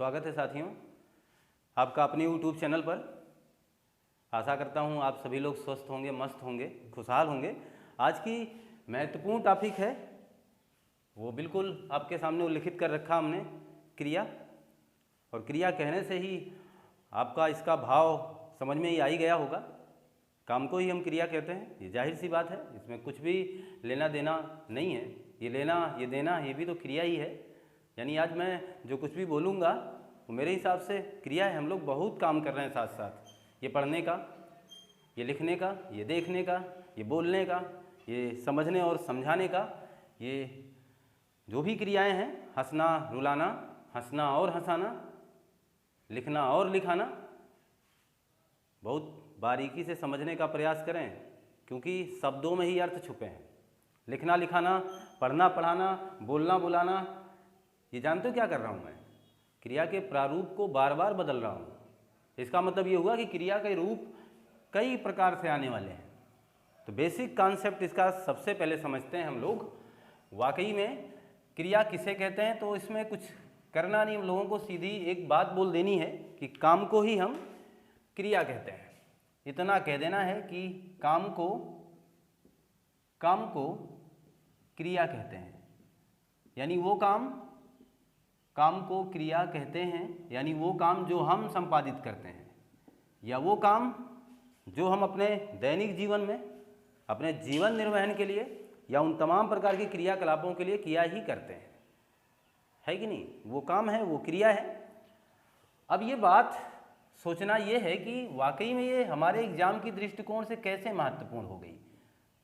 स्वागत है साथियों आपका अपने YouTube चैनल पर। आशा करता हूँ आप सभी लोग स्वस्थ होंगे, मस्त होंगे, खुशहाल होंगे। आज की महत्वपूर्ण टॉपिक है वो बिल्कुल आपके सामने उल्लिखित कर रखा हमने, क्रिया। और क्रिया कहने से ही आपका इसका भाव समझ में ही आ ही गया होगा। काम को ही हम क्रिया कहते हैं, ये जाहिर सी बात है, इसमें कुछ भी लेना देना नहीं है। ये लेना ये देना ये भी तो क्रिया ही है। यानी आज मैं जो कुछ भी बोलूँगा वो मेरे हिसाब से क्रिया है। हम लोग बहुत काम कर रहे हैं साथ साथ, ये पढ़ने का, ये लिखने का, ये देखने का, ये बोलने का, ये समझने और समझाने का, ये जो भी क्रियाएं हैं, हंसना रुलाना, हंसना और हंसाना, लिखना और लिखाना, बहुत बारीकी से समझने का प्रयास करें क्योंकि शब्दों में ही अर्थ छुपे हैं। लिखना लिखाना, पढ़ना पढ़ाना, बोलना बुलाना, ये जानते हो क्या कर रहा हूँ मैं? क्रिया के प्रारूप को बार बार बदल रहा हूँ। इसका मतलब ये हुआ कि क्रिया के रूप कई प्रकार से आने वाले हैं। तो बेसिक कॉन्सेप्ट इसका सबसे पहले समझते हैं हम लोग। वाकई में क्रिया किसे कहते हैं, तो इसमें कुछ करना नहीं, हम लोगों को सीधी एक बात बोल देनी है कि काम को ही हम क्रिया कहते हैं। इतना कह देना है कि काम को क्रिया कहते हैं। यानी वो काम को क्रिया कहते हैं, यानी वो काम जो हम संपादित करते हैं या वो काम जो हम अपने दैनिक जीवन में, अपने जीवन निर्वहन के लिए या उन तमाम प्रकार की क्रियाकलापों के लिए किया ही करते हैं, है कि नहीं? वो काम है, वो क्रिया है। अब ये बात सोचना ये है कि वाकई में ये हमारे एग्जाम की दृष्टिकोण से कैसे महत्वपूर्ण हो गई।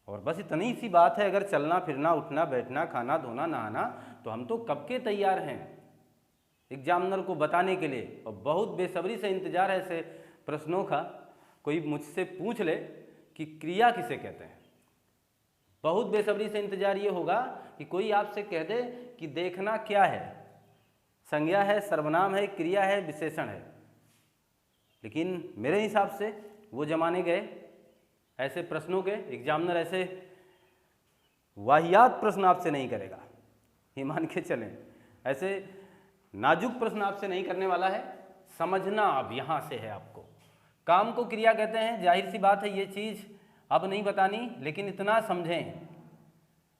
और बस इतनी सी बात है, अगर चलना फिरना, उठना बैठना, खाना धोना नहाना, तो हम तो कब के तैयार हैं एग्जामिनर को बताने के लिए। और बहुत बेसब्री से इंतजार है ऐसे प्रश्नों का। कोई मुझसे पूछ ले कि क्रिया किसे कहते हैं, बहुत बेसब्री से इंतजार ये होगा कि कोई आपसे कह दे कि देखना क्या है, संज्ञा है, सर्वनाम है, क्रिया है, विशेषण है। लेकिन मेरे हिसाब से वो जमाने गए, ऐसे प्रश्नों के एग्जामिनर ऐसे वाहियात प्रश्न आपसे नहीं करेगा, ये मान के चलें। ऐसे नाजुक प्रश्न आपसे नहीं करने वाला है। समझना अब यहाँ से है आपको। काम को क्रिया कहते हैं, जाहिर सी बात है, ये चीज़ अब नहीं बतानी, लेकिन इतना समझें,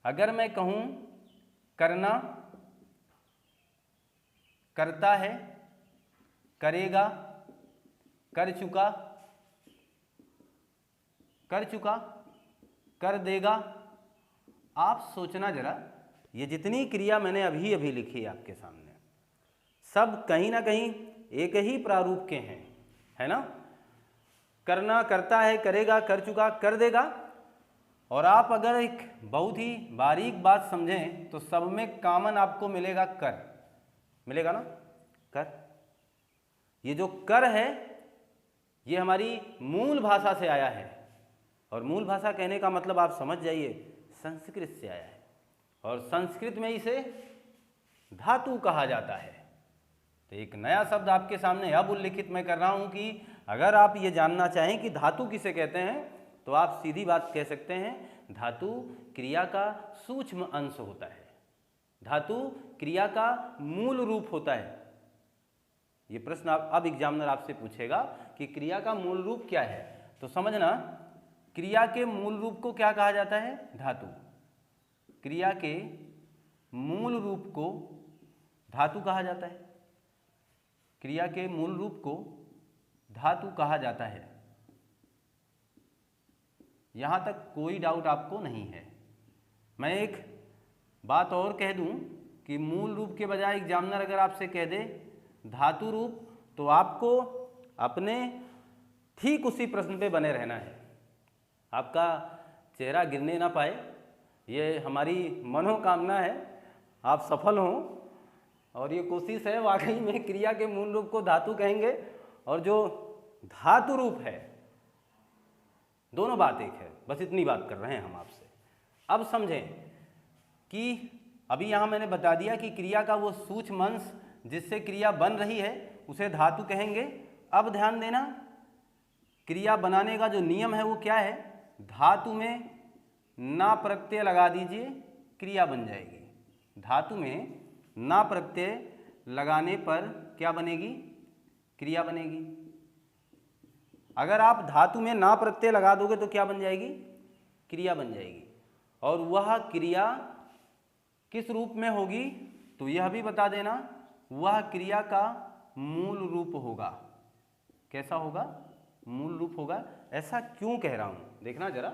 अगर मैं कहूँ करना, करता है, करेगा, कर चुका, कर देगा, आप सोचना जरा, ये जितनी क्रिया मैंने अभी अभी लिखी है आपके सामने, सब कहीं ना कहीं एक ही प्रारूप के हैं, है ना? करना, करता है, करेगा, कर चुका, कर देगा। और आप अगर एक बहुत ही बारीक बात समझें तो सब में कॉमन आपको मिलेगा कर, मिलेगा ना? कर। ये जो कर है ये हमारी मूल भाषा से आया है। और मूल भाषा कहने का मतलब आप समझ जाइए, संस्कृत से आया है। और संस्कृत में इसे धातु कहा जाता है। तो एक नया शब्द आपके सामने अब उल्लिखित मैं कर रहा हूं कि अगर आप ये जानना चाहें कि धातु किसे कहते हैं, तो आप सीधी बात कह सकते हैं, धातु क्रिया का सूक्ष्म अंश होता है, धातु क्रिया का मूल रूप होता है। ये प्रश्न अब एग्जामिनर आपसे पूछेगा कि क्रिया का मूल रूप क्या है, तो समझना, क्रिया के मूल रूप को क्या कहा जाता है? धातु। क्रिया के मूल रूप को धातु कहा जाता है। क्रिया के मूल रूप को धातु कहा जाता है। यहां तक कोई डाउट आपको नहीं है। मैं एक बात और कह दूं कि मूल रूप के बजाय एग्जामिनर अगर आपसे कह दे धातु रूप, तो आपको अपने ठीक उसी प्रश्न पे बने रहना है, आपका चेहरा गिरने ना पाए। ये हमारी मनोकामना है, आप सफल हों। और ये कोशिश है, वाकई में क्रिया के मूल रूप को धातु कहेंगे और जो धातु रूप है, दोनों बात एक है। बस इतनी बात कर रहे हैं हम आपसे। अब समझें कि अभी यहाँ मैंने बता दिया कि क्रिया का वो सूक्ष्म अंश जिससे क्रिया बन रही है उसे धातु कहेंगे। अब ध्यान देना, क्रिया बनाने का जो नियम है वो क्या है? धातु में ना प्रत्यय लगा दीजिए, क्रिया बन जाएगी। धातु में ना प्रत्यय लगाने पर क्या बनेगी? क्रिया बनेगी। अगर आप धातु में ना प्रत्यय लगा दोगे तो क्या बन जाएगी? क्रिया बन जाएगी। और वह क्रिया किस रूप में होगी तो यह भी बता देना, वह क्रिया का मूल रूप होगा। कैसा होगा? मूल रूप होगा। ऐसा क्यों कह रहा हूं देखना जरा,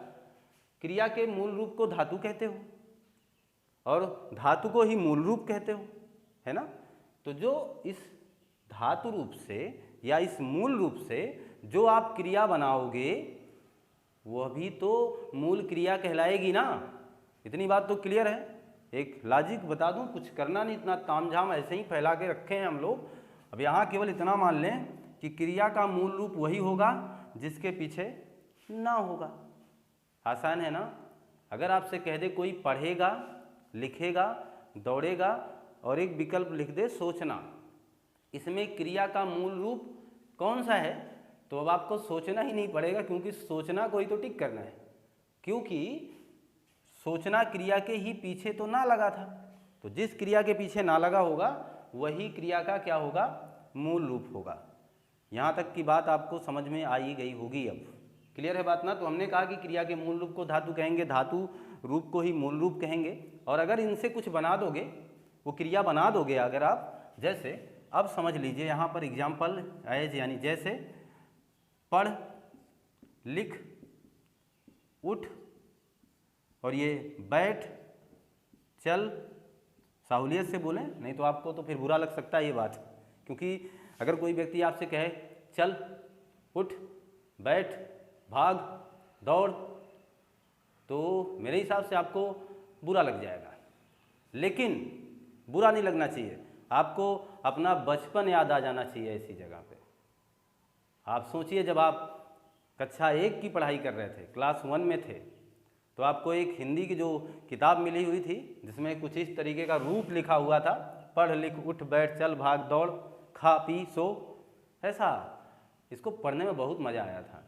क्रिया के मूल रूप को धातु कहते हो और धातु को ही मूल रूप कहते हो, है ना। तो जो इस धातु रूप से या इस मूल रूप से जो आप क्रिया बनाओगे वह भी तो मूल क्रिया कहलाएगी ना। इतनी बात तो क्लियर है। एक लॉजिक बता दूं, कुछ करना नहीं, इतना तामझाम ऐसे ही फैला के रखे हैं हम लोग। अब यहाँ केवल इतना मान लें कि क्रिया का मूल रूप वही होगा जिसके पीछे ना होगा। आसान है ना। अगर आपसे कह दे कोई पढ़ेगा, लिखेगा, दौड़ेगा और एक विकल्प लिख दे सोचना, इसमें क्रिया का मूल रूप कौन सा है, तो अब आपको सोचना ही नहीं पड़ेगा, क्योंकि सोचना को ही तो टिक करना है। क्योंकि सोचना क्रिया के ही पीछे तो ना लगा था, तो जिस क्रिया के पीछे ना लगा होगा वही क्रिया का क्या होगा? मूल रूप होगा। यहाँ तक की बात आपको समझ में आई गई होगी। अब क्लियर है बात ना। तो हमने कहा कि क्रिया के मूल रूप को धातु कहेंगे, धातु रूप को ही मूल रूप कहेंगे। और अगर इनसे कुछ बना दोगे, वो क्रिया बना दोगे अगर आप, जैसे अब समझ लीजिए यहाँ पर एग्जाम्पल एज, यानी जैसे पढ़, लिख, उठ और ये बैठ, चल, सहूलियत से बोलें, नहीं तो आपको तो फिर बुरा लग सकता है ये बात। क्योंकि अगर कोई व्यक्ति आपसे कहे चल, उठ, बैठ, भाग, दौड़, तो मेरे हिसाब से आपको बुरा लग जाएगा। लेकिन बुरा नहीं लगना चाहिए, आपको अपना बचपन याद आ जाना चाहिए ऐसी जगह पे। आप सोचिए, जब आप कक्षा 1 की पढ़ाई कर रहे थे, क्लास 1 में थे, तो आपको एक हिंदी की जो किताब मिली हुई थी जिसमें कुछ इस तरीके का रूप लिखा हुआ था, पढ़, लिख, उठ, बैठ, चल, भाग, दौड़, खा, पी, सो, ऐसा। इसको पढ़ने में बहुत मज़ा आया था।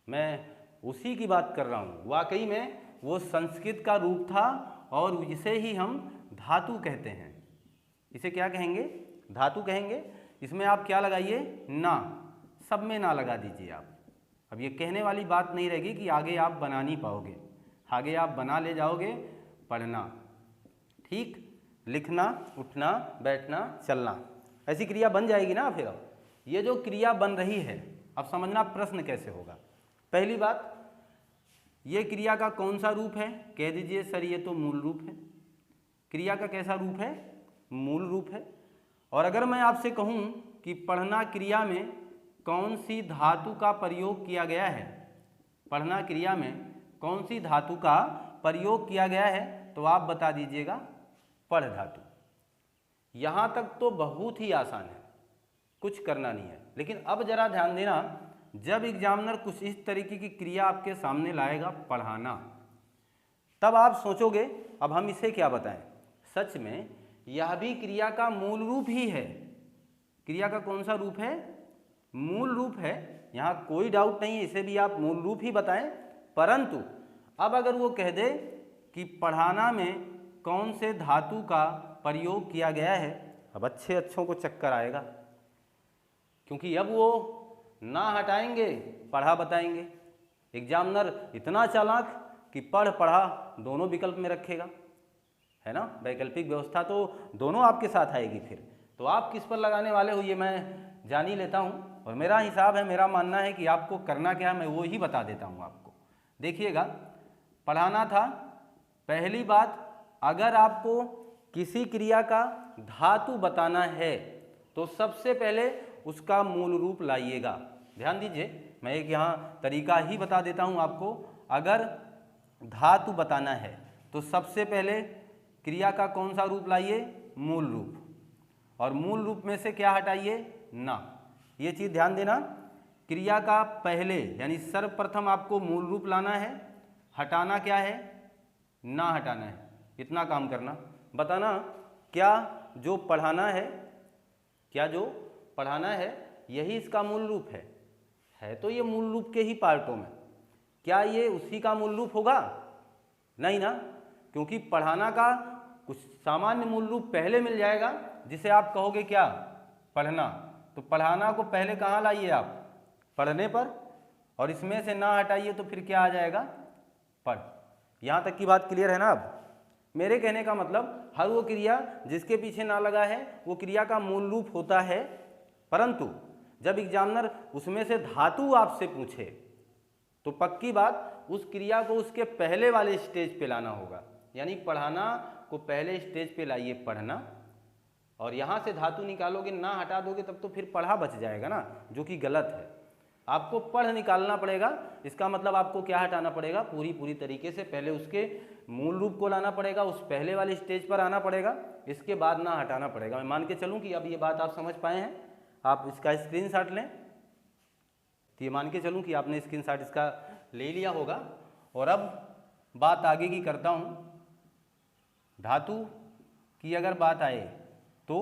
मैं उसी की बात कर रहा हूँ। वाकई में वो संस्कृत का रूप था और इसे ही हम धातु कहते हैं। इसे क्या कहेंगे? धातु कहेंगे। इसमें आप क्या लगाइए? ना, सब में ना लगा दीजिए आप। अब ये कहने वाली बात नहीं रहेगी कि आगे आप बना नहीं पाओगे, आगे आप बना ले जाओगे पढ़ना, ठीक, लिखना, उठना, बैठना, चलना, ऐसी क्रिया बन जाएगी ना। फिर अब ये जो क्रिया बन रही है, अब समझना प्रश्न कैसे होगा। पहली बात, ये क्रिया का कौन सा रूप है? कह दीजिए सर ये तो मूल रूप है। क्रिया का कैसा रूप है? मूल रूप है। और अगर मैं आपसे कहूँ कि पढ़ना क्रिया में कौन सी धातु का प्रयोग किया गया है, पढ़ना क्रिया में कौन सी धातु का प्रयोग किया गया है, तो आप बता दीजिएगा पढ़ धातु। यहाँ तक तो बहुत ही आसान है, कुछ करना नहीं है। लेकिन अब जरा ध्यान देना, जब एग्जामिनर कुछ इस तरीके की क्रिया आपके सामने लाएगा, पढ़ाना, तब आप सोचोगे अब हम इसे क्या बताएं। सच में यह भी क्रिया का मूल रूप ही है। क्रिया का कौन सा रूप है? मूल रूप है। यहाँ कोई डाउट नहीं है, इसे भी आप मूल रूप ही बताएं। परंतु अब अगर वो कह दे कि पढ़ाना में कौन से धातु का प्रयोग किया गया है, अब अच्छों को चक्कर आएगा, क्योंकि अब वो ना हटाएंगे, पढ़ा बताएंगे। एग्जामिनर इतना चालाक कि पढ़, पढ़ा दोनों विकल्प में रखेगा, है ना। वैकल्पिक व्यवस्था तो दोनों आपके साथ आएगी। फिर तो आप किस पर लगाने वाले हो ये मैं जान ही लेता हूँ, और मेरा हिसाब है, मेरा मानना है कि आपको करना क्या है मैं वो ही बता देता हूँ आपको। देखिएगा, पढ़ाना था। पहली बात, अगर आपको किसी क्रिया का धातु बताना है तो सबसे पहले उसका मूल रूप लाइएगा। ध्यान दीजिए, मैं एक यहाँ तरीका ही बता देता हूँ आपको। अगर धातु बताना है तो सबसे पहले क्रिया का कौन सा रूप लाइए? मूल रूप। और मूल रूप में से क्या हटाइए? ना। ये चीज़ ध्यान देना, क्रिया का पहले यानी सर्वप्रथम आपको मूल रूप लाना है, हटाना क्या है? ना हटाना है। इतना काम करना, बताना क्या जो पढ़ाना है, क्या जो पढ़ाना है यही इसका मूल रूप है तो ये मूल रूप के ही पार्टों में, क्या ये उसी का मूल रूप होगा? नहीं ना, क्योंकि पढ़ाना का कुछ सामान्य मूल रूप पहले मिल जाएगा जिसे आप कहोगे क्या? पढ़ना, तो पढ़ाना को पहले कहाँ लाइए आप, पढ़ने पर, और इसमें से ना हटाइए तो फिर क्या आ जाएगा, पढ़। यहाँ तक की बात क्लियर है ना। अब मेरे कहने का मतलब हर वो क्रिया जिसके पीछे ना लगा है वो क्रिया का मूल रूप होता है, परंतु जब एग्जामिनर उसमें से धातु आपसे पूछे तो पक्की बात उस क्रिया को उसके पहले वाले स्टेज पे लाना होगा। यानी पढ़ाना को पहले स्टेज पे लाइए पढ़ना, और यहाँ से धातु निकालोगे ना हटा दोगे तब तो फिर पढ़ा बच जाएगा ना, जो कि गलत है। आपको पढ़ निकालना पड़ेगा, इसका मतलब आपको क्या हटाना पड़ेगा, पूरी तरीके से पहले उसके मूल रूप को लाना पड़ेगा, उस पहले वाले स्टेज पर आना पड़ेगा, इसके बाद ना हटाना पड़ेगा। मैं मान के चलूँ कि अब ये बात आप समझ पाए हैं, आप इसका स्क्रीनशॉट लें, तो ये मान के चलूँ कि आपने स्क्रीनशॉट इसका ले लिया होगा। और अब बात आगे की करता हूँ। धातु की अगर बात आए तो,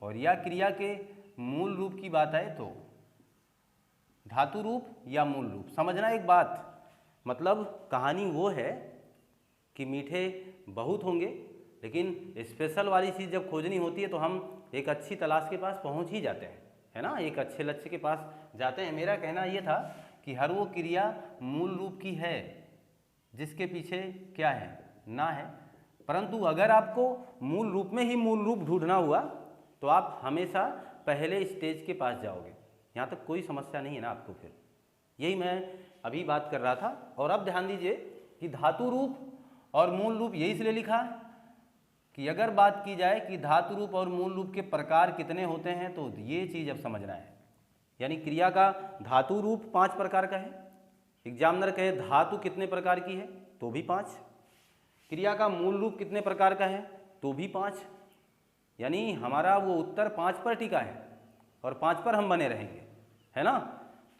और या क्रिया के मूल रूप की बात आए तो, धातु रूप या मूल रूप समझना एक बात, मतलब कहानी वो है कि मीठे बहुत होंगे, लेकिन स्पेशल वाली चीज़ जब खोजनी होती है तो हम एक अच्छी तलाश के पास पहुंच ही जाते हैं, है ना, एक अच्छे लक्ष्य के पास जाते हैं। मेरा कहना ये था कि हर वो क्रिया मूल रूप की है जिसके पीछे क्या है, ना है, परंतु अगर आपको मूल रूप में ही मूल रूप ढूंढना हुआ तो आप हमेशा पहले स्टेज के पास जाओगे, यहाँ तक कोई समस्या नहीं है ना आपको। फिर यही मैं अभी बात कर रहा था। और अब ध्यान दीजिए कि धातु रूप और मूल रूप यही इसलिए लिखा है कि अगर बात की जाए कि धातु रूप और मूल रूप के प्रकार कितने होते हैं तो ये चीज़ अब समझना है। यानी क्रिया का धातु रूप 5 प्रकार का है, एग्जामिनर कहे धातु कितने प्रकार की है तो भी 5, क्रिया का मूल रूप कितने प्रकार का है तो भी 5, यानी हमारा वो उत्तर 5 पर टिका है और 5 पर हम बने रहेंगे, है ना।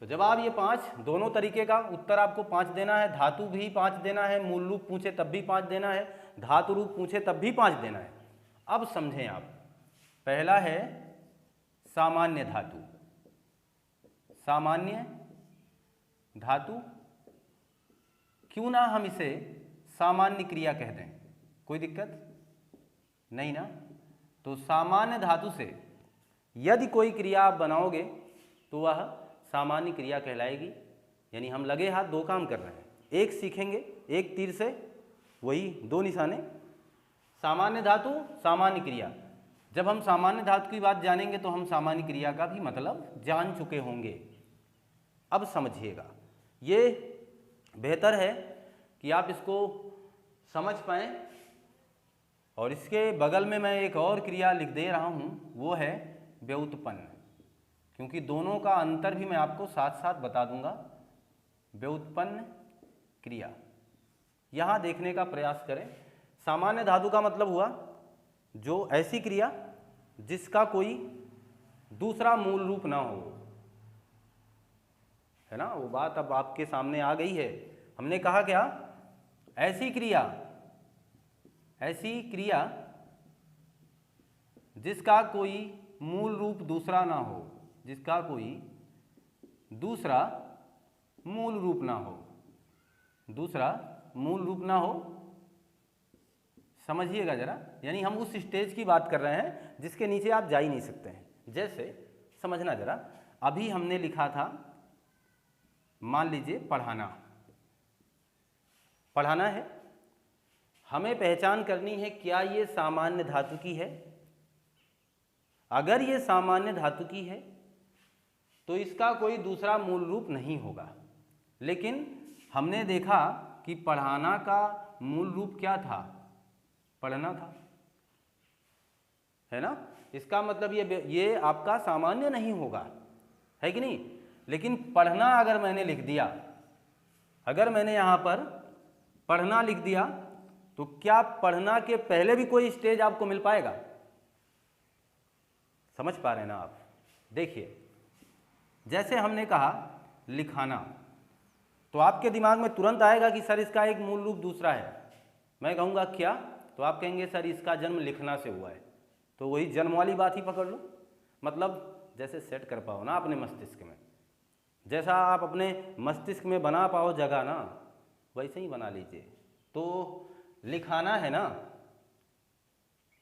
तो जब आप ये 5 दोनों तरीके का उत्तर आपको 5 देना है, धातु भी 5 देना है, मूल रूप पूछे तब भी 5 देना है, धातु रूप पूछे तब भी 5 देना है। अब समझें आप, पहला है सामान्य धातु। सामान्य धातु, क्यों ना हम इसे सामान्य क्रिया कह दें, कोई दिक्कत नहीं ना। तो सामान्य धातु से यदि कोई क्रिया आप बनाओगे तो वह सामान्य क्रिया कहलाएगी। यानी हम लगे हाथ 2 काम कर रहे हैं, एक सीखेंगे, एक तीर से वही 2 निशाने, सामान्य धातु सामान्य क्रिया। जब हम सामान्य धातु की बात जानेंगे तो हम सामान्य क्रिया का भी मतलब जान चुके होंगे। अब समझिएगा, ये बेहतर है कि आप इसको समझ पाएँ। और इसके बगल में मैं एक और क्रिया लिख दे रहा हूँ, वो है व्युत्पन्न, क्योंकि दोनों का अंतर भी मैं आपको साथ साथ बता दूंगा। व्युत्पन्न क्रिया यहाँ देखने का प्रयास करें। सामान्य धातु का मतलब हुआ जो ऐसी क्रिया जिसका कोई दूसरा मूल रूप ना हो, है ना। वो बात अब आपके सामने आ गई है। हमने कहा क्या, ऐसी क्रिया जिसका कोई मूल रूप दूसरा ना हो, जिसका कोई दूसरा मूल रूप ना हो, दूसरा मूल रूप ना हो। समझिएगा जरा, यानी हम उस स्टेज की बात कर रहे हैं जिसके नीचे आप जा ही नहीं सकते हैं। जैसे समझना जरा, अभी हमने लिखा था, मान लीजिए पढ़ाना, पढ़ाना है, हमें पहचान करनी है क्या ये सामान्य धातु की है। अगर ये सामान्य धातु की है तो इसका कोई दूसरा मूल रूप नहीं होगा। लेकिन हमने देखा कि पढ़ाना का मूल रूप क्या था, पढ़ना था, है ना। इसका मतलब ये आपका सामान्य नहीं होगा, है कि नहीं। लेकिन पढ़ना अगर मैंने लिख दिया, अगर मैंने यहाँ पर पढ़ना लिख दिया तो क्या पढ़ना के पहले भी कोई स्टेज आपको मिल पाएगा। समझ पा रहे हैं ना आप। देखिए, जैसे हमने कहा लिखाना, तो आपके दिमाग में तुरंत आएगा कि सर इसका एक मूल रूप दूसरा है। मैं कहूँगा क्या, तो आप कहेंगे सर इसका जन्म लिखना से हुआ है। तो वही जन्म वाली बात ही पकड़ लो, मतलब जैसे सेट कर पाओ ना अपने मस्तिष्क में, जैसा आप अपने मस्तिष्क में बना पाओ जगह ना, वैसे ही बना लीजिए। तो लिखाना है ना,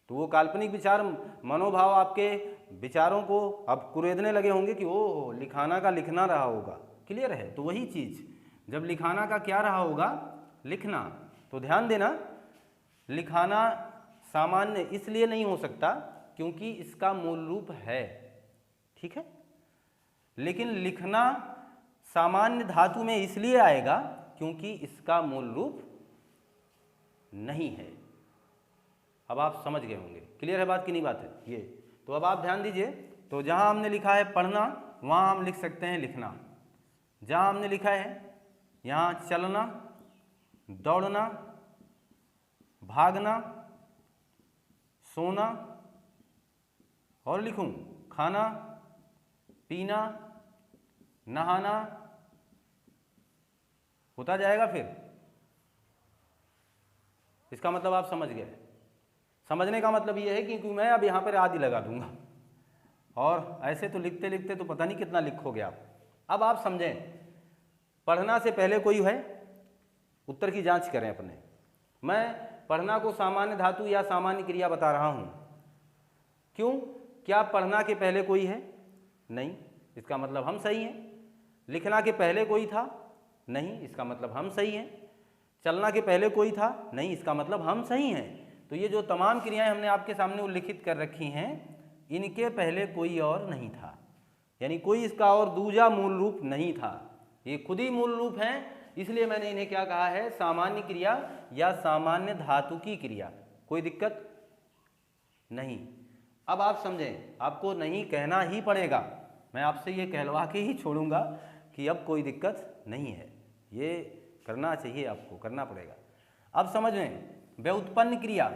तो वो काल्पनिक विचार मनोभाव आपके विचारों को अब कुरेदने लगे होंगे कि ओह लिखाना का लिखना रहा होगा। क्लियर है? तो वही चीज़ जब लिखाना का क्या रहा होगा, लिखना, तो ध्यान देना लिखाना सामान्य इसलिए नहीं हो सकता क्योंकि इसका मूल रूप है, ठीक है। लेकिन लिखना सामान्य धातु में इसलिए आएगा क्योंकि इसका मूल रूप नहीं है। अब आप समझ गए होंगे। क्लियर है बात कि नहीं बात है ये? तो अब आप ध्यान दीजिए, तो जहां हमने लिखा है पढ़ना वहां हम लिख सकते हैं लिखना। जहां हमने लिखा है यहां चलना, दौड़ना, भागना, सोना, और लिखूं खाना, पीना, नहाना, होता जाएगा। फिर इसका मतलब आप समझ गए। समझने का मतलब ये है कि मैं अब यहाँ पर आदि लगा दूंगा, और ऐसे तो लिखते लिखते तो पता नहीं कितना लिखोगे आप। अब आप समझें, पढ़ना से पहले कोई है, उत्तर की जांच करें अपने। मैं पढ़ना को सामान्य धातु या सामान्य क्रिया बता रहा हूँ, क्यों? क्या पढ़ना के पहले कोई है? नहीं, इसका मतलब हम सही हैं। लिखना के पहले कोई था? नहीं, इसका मतलब हम सही हैं। चलना के पहले कोई था? नहीं, इसका मतलब हम सही हैं। तो ये जो तमाम क्रियाएं हमने आपके सामने उल्लिखित कर रखी हैं, इनके पहले कोई और नहीं था, यानी कोई इसका और दूजा मूल रूप नहीं था, ये खुद ही मूल रूप हैं। इसलिए मैंने इन्हें क्या कहा है, सामान्य क्रिया या सामान्य धातु की क्रिया। कोई दिक्कत नहीं। अब आप समझें, आपको नहीं कहना ही पड़ेगा, मैं आपसे ये कहलवा के ही छोड़ूंगा कि अब कोई दिक्कत नहीं है, ये करना चाहिए, आपको करना पड़ेगा। अब समझ में, व्युत्पन्न क्रिया,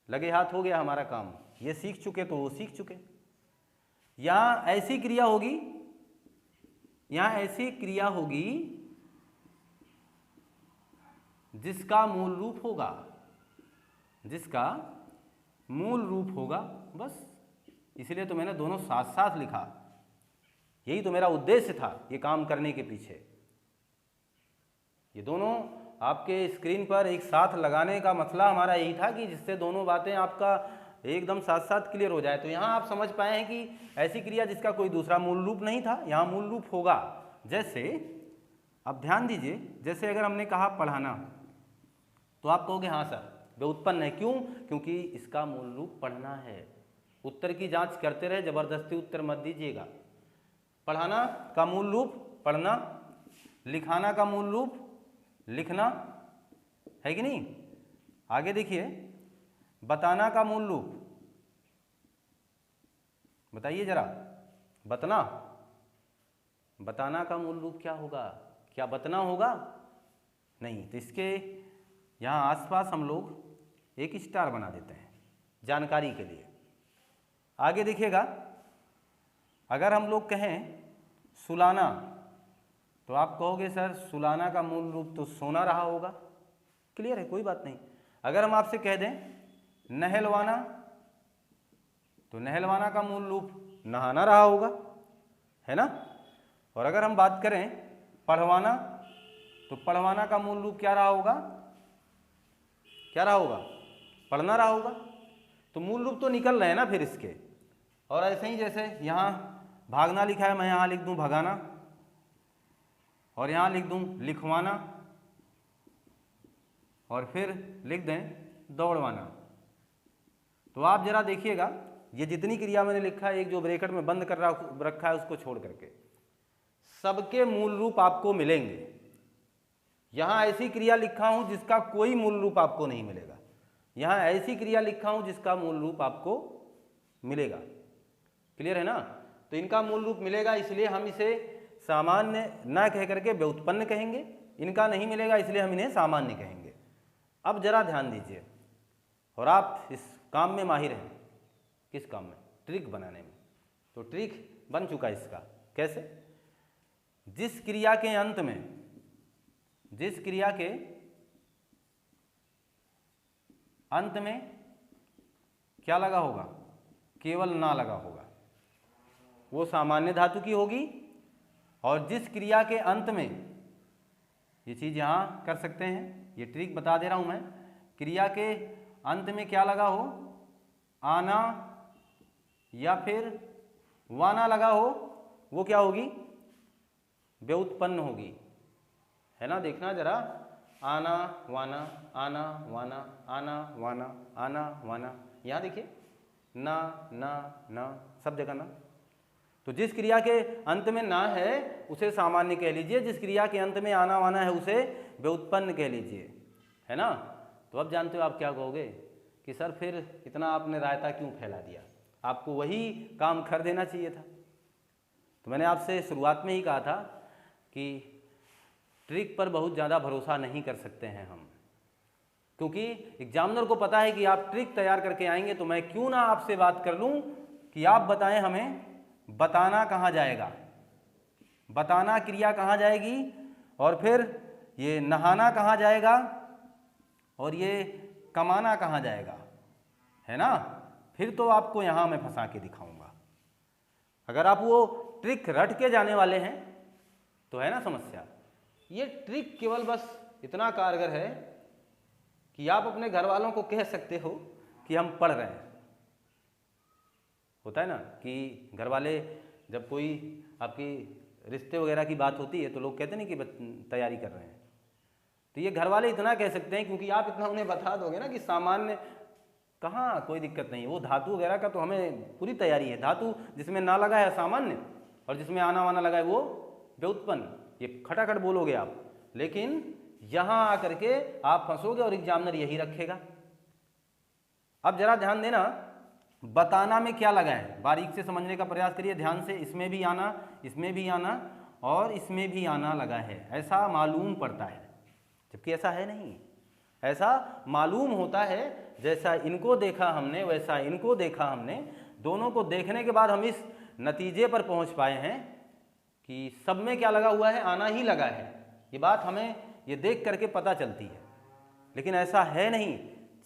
लगे हाथ हो गया हमारा काम, ये सीख चुके तो वो सीख चुके। यहां ऐसी क्रिया होगी, यहां ऐसी क्रिया होगी जिसका मूल रूप होगा, जिसका मूल रूप होगा, बस। इसलिए तो मैंने दोनों साथ साथ लिखा, यही तो मेरा उद्देश्य था ये काम करने के पीछे। ये दोनों आपके स्क्रीन पर एक साथ लगाने का मसला हमारा यही था कि जिससे दोनों बातें आपका एकदम साथ साथ क्लियर हो जाए। तो यहाँ आप समझ पाए हैं कि ऐसी क्रिया जिसका कोई दूसरा मूल रूप नहीं था, यहाँ मूल रूप होगा। जैसे अब ध्यान दीजिए, जैसे अगर हमने कहा पढ़ाना, तो आप कहोगे हाँ सर व्युत्पन्न है, क्यों? क्योंकि इसका मूल रूप पढ़ना है। उत्तर की जांच करते रहे, जबरदस्ती उत्तर मत दीजिएगा। पढ़ाना का मूल रूप पढ़ना, लिखाना का मूल रूप लिखना, है कि नहीं? आगे देखिए, बताना का मूल रूप, बताइए जरा, बतना, बताना का मूल रूप क्या होगा? क्या बतना होगा? नहीं। तो इसके यहाँ आसपास हम लोग एक स्टार बना देते हैं जानकारी के लिए। आगे देखिएगा, अगर हम लोग कहें सुलाना, तो आप कहोगे सर सुलाना का मूल रूप तो सोना रहा होगा। क्लियर है, कोई बात नहीं। अगर हम आपसे कह दें नहलवाना, तो नहलवाना का मूल रूप नहाना रहा होगा, है ना? और अगर हम बात करें पढ़वाना, तो पढ़वाना का मूल रूप क्या रहा होगा? क्या रहा होगा? पढ़ना रहा होगा। तो मूल रूप तो निकल रहे हैं ना फिर इसके। और ऐसे ही जैसे यहाँ भागना लिखा है, मैं यहाँ लिख दूँ भगाना, और यहाँ लिख दूँ लिखवाना, और फिर लिख दें दौड़वाना। तो आप जरा देखिएगा, ये जितनी क्रिया मैंने लिखा है, एक जो ब्रैकेट में बंद कर रखा है उसको छोड़ करके, सबके मूल रूप आपको मिलेंगे। यहाँ ऐसी क्रिया लिखा हूँ जिसका कोई मूल रूप आपको नहीं मिलेगा, यहाँ ऐसी क्रिया लिखा हूँ जिसका मूल रूप आपको मिलेगा। क्लियर है ना? तो इनका मूल रूप मिलेगा, इसलिए हम इसे सामान्य न कह करके व्युत्पन्न कहेंगे। इनका नहीं मिलेगा इसलिए हम इन्हें सामान्य कहेंगे। अब जरा ध्यान दीजिए, और आप इस काम में माहिर हैं। किस काम में? ट्रिक बनाने में। तो ट्रिक बन चुका इसका। कैसे? जिस क्रिया के अंत में, जिस क्रिया के अंत में क्या लगा होगा? केवल ना लगा होगा, वो सामान्य धातु की होगी। और जिस क्रिया के अंत में, ये चीज़ यहाँ कर सकते हैं, ये ट्रिक बता दे रहा हूँ मैं, क्रिया के अंत में क्या लगा हो? आना, या फिर वाना लगा हो, वो क्या होगी? व्युत्पन्न होगी, है ना। देखना जरा, आना वाना, आना वाना, आना वाना, आना वाना। यहाँ देखिए ना ना ना, सब जगह ना। तो जिस क्रिया के अंत में ना है उसे सामान्य कह लीजिए, जिस क्रिया के अंत में आना वाना है उसे व्युत्पन्न कह लीजिए, है ना। तो अब जानते हो आप क्या कहोगे कि सर फिर इतना आपने रायता क्यों फैला दिया, आपको वही काम कर देना चाहिए था। तो मैंने आपसे शुरुआत में ही कहा था कि ट्रिक पर बहुत ज़्यादा भरोसा नहीं कर सकते हैं हम, क्योंकि एग्जामिनर को पता है कि आप ट्रिक तैयार करके आएंगे, तो मैं क्यों ना आपसे बात कर लूं कि आप बताएं हमें बताना कहाँ जाएगा, बताना क्रिया कहाँ जाएगी, और फिर ये नहाना कहाँ जाएगा, और ये कमाना कहाँ जाएगा, है ना। फिर तो आपको यहाँ मैं फंसा के दिखाऊंगा। अगर आप वो ट्रिक रट के जाने वाले हैं तो है ना समस्या। ये ट्रिक केवल बस इतना कारगर है कि आप अपने घर वालों को कह सकते हो कि हम पढ़ रहे हैं। होता है ना कि घर वाले जब कोई आपकी रिश्ते वगैरह की बात होती है तो लोग कहते नहीं कि तैयारी कर रहे हैं, तो ये घर वाले इतना कह सकते हैं क्योंकि आप इतना उन्हें बता दोगे ना कि सामान्य कहाँ कोई दिक्कत नहीं, वो धातु वगैरह का तो हमें पूरी तैयारी है। धातु जिसमें ना लगा है सामान्य, और जिसमें आना वाना लगा है वो व्युत्पन्न। ये खटाखट बोलोगे आप, लेकिन यहाँ आकर के आप फंसोगे और एग्जामिनर यही रखेगा। अब जरा ध्यान देना, बताना में क्या लगा है, बारीक से समझने का प्रयास करिए ध्यान से। इसमें भी आना, इसमें भी आना और इसमें भी आना लगा है, ऐसा मालूम पड़ता है, जबकि ऐसा है नहीं। ऐसा मालूम होता है जैसा इनको देखा हमने वैसा इनको देखा हमने, दोनों को देखने के बाद हम इस नतीजे पर पहुंच पाए हैं कि सब में क्या लगा हुआ है, आना ही लगा है। ये बात हमें ये देख करके पता चलती है, लेकिन ऐसा है नहीं।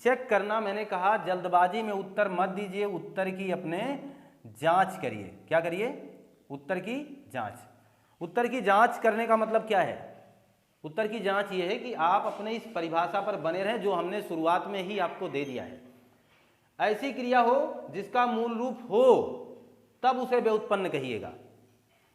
चेक करना, मैंने कहा जल्दबाजी में उत्तर मत दीजिए, उत्तर की अपने जांच करिए। क्या करिए? उत्तर की जांच। उत्तर की जांच करने का मतलब क्या है? उत्तर की जांच ये है कि आप अपने इस परिभाषा पर बने रहें जो हमने शुरुआत में ही आपको दे दिया है। ऐसी क्रिया हो जिसका मूल रूप हो तब उसे व्युत्पन्न कहिएगा।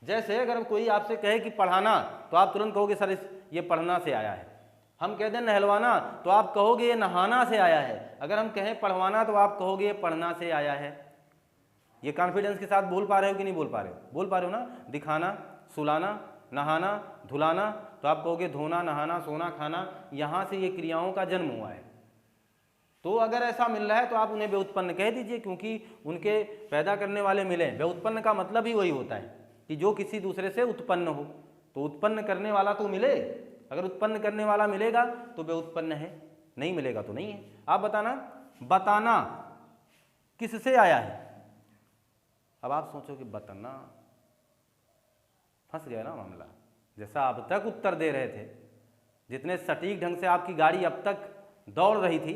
जैसे अगर कोई आपसे कहे कि पढ़ाना, तो आप तुरंत कहोगे सर ये पढ़ना से आया है। हम कहते हैं नहलवाना, तो आप कहोगे ये नहाना से आया है। अगर हम कहें पढ़वाना, तो आप कहोगे ये पढ़ना से आया है। ये कॉन्फिडेंस के साथ बोल पा रहे हो कि नहीं बोल पा रहे हो? बोल पा रहे हो ना। दिखाना, सुलाना, नहाना, धुलाना, तो आप कहोगे धोना, नहाना, सोना, खाना, यहाँ से ये क्रियाओं का जन्म हुआ है। तो अगर ऐसा मिल रहा है तो आप उन्हें व्युत्पन्न कह दीजिए, क्योंकि उनके पैदा करने वाले मिले। व्युत्पन्न का मतलब ही वही होता है कि जो किसी दूसरे से उत्पन्न हो, तो उत्पन्न करने वाला तो मिले। अगर उत्पन्न करने वाला मिलेगा तो व्युत्पन्न है, नहीं मिलेगा तो नहीं है। आप बताना, बताना किससे आया है? अब आप सोचो कि बताना, फंस गया ना मामला। जैसा अब तक उत्तर दे रहे थे, जितने सटीक ढंग से आपकी गाड़ी अब तक दौड़ रही थी,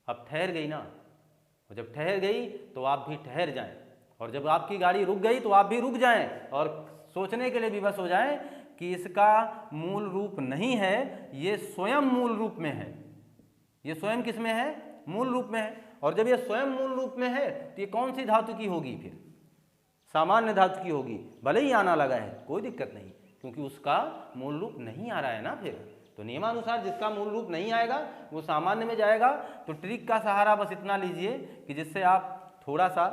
अब ठहर गई ना। और जब ठहर गई तो आप भी ठहर जाएं, और जब आपकी गाड़ी रुक गई तो आप भी रुक जाएं और सोचने के लिए विवश हो जाएं कि इसका मूल रूप नहीं है, ये स्वयं मूल रूप में है। ये स्वयं किस में है? मूल रूप में है। और जब ये स्वयं मूल रूप में है तो ये कौन सी धातु की होगी? फिर सामान्य धातु की होगी। भले ही आना लगा है, कोई दिक्कत नहीं, क्योंकि उसका मूल रूप नहीं आ रहा है ना। फिर तो नियमानुसार जिसका मूल रूप नहीं आएगा वो सामान्य में जाएगा। तो ट्रिक का सहारा बस इतना लीजिए कि जिससे आप थोड़ा सा